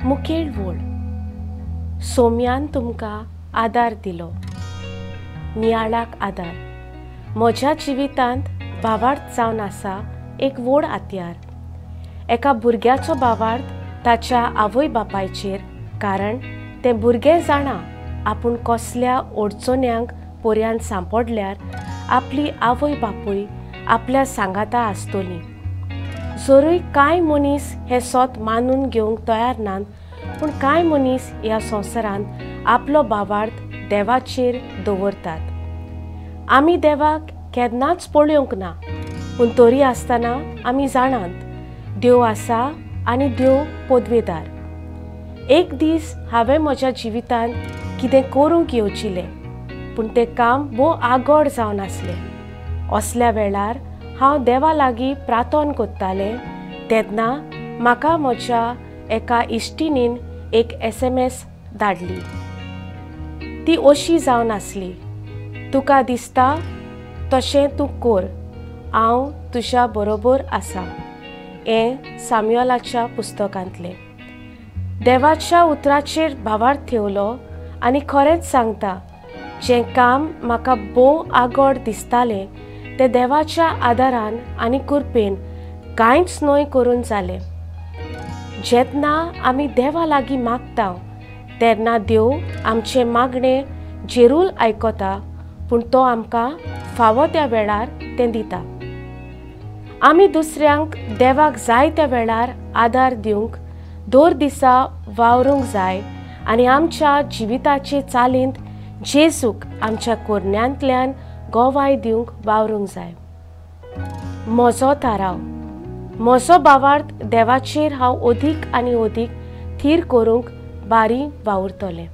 मुखेल वोड सोम्यान तुमकां आदार दिलो, नियाळाक आदार म्हज्या जिवितांत भावार्थ जावन आसा एक व्हड हातयार. एका भुरग्याचो भावार्थ ताच्या आवय बापायचेर, कारण तें भुरगें जाणा आपूण कसल्या अडचण्यांक पर्यान सांपडल्यार आपली आवय बापूय आपल्या सांगाता आसतली. जरूय कांय मनीस हे सोत मानून घेवंक तयार नात, पूण कांय मनीस ह्या संवसारांत आपलो भावार्थ देवाचेर दवरतात. आमी देवाक केन्नाच पळोवंक ना, पूण तरी आसतना आमी जाणात देव आसा आनी देव पदवेदार. एक दीस हांवें म्हज्या जिवितांत कितें करूंक येवजिल्लें, पूण तें काम भोव आगोड जावन आसलें. असल्या वेळार हांव देवा लागीं प्रार्थना करतालें तेन्ना म्हाका म्हज्या एका इश्टिणीन एक SMS धाडली. ती अशी जावन आसली: तुका दिसता तशें तूं कर, हांव तुज्या बरोबर आसा. हें सामुएलाच्या पुस्तकांतलें. देवाच्या उतराचेर भावार्थ ठेवलो आनी खरेंच सांगता, जें काम म्हाका भोव आगोड दिसतालें तें देवाच्या आदारान आनी कृपेन कांयच न्हय करून जालें. जेन्ना आमी देवा लागीं मागता तेन्ना देव आमचें मागणें जरूर आयकता, पूण तो आमकां फावो त्या वेळार तें दिता. आमी दुसऱ्यांक देवाक जाय त्या वेळार आदार दिवंक दर दिसा वावरूंक जाय आनी आमच्या जिविताचे चालींत जेजूक आमच्या कुरण्यांतल्यान गोवाय दिवंक वावरूंक जाय. म्हजो थाराव. म्हजो भावार्थ देवाचेर हांव अदीक आनी अदीक थीर करूंक बारी वावुरतलें.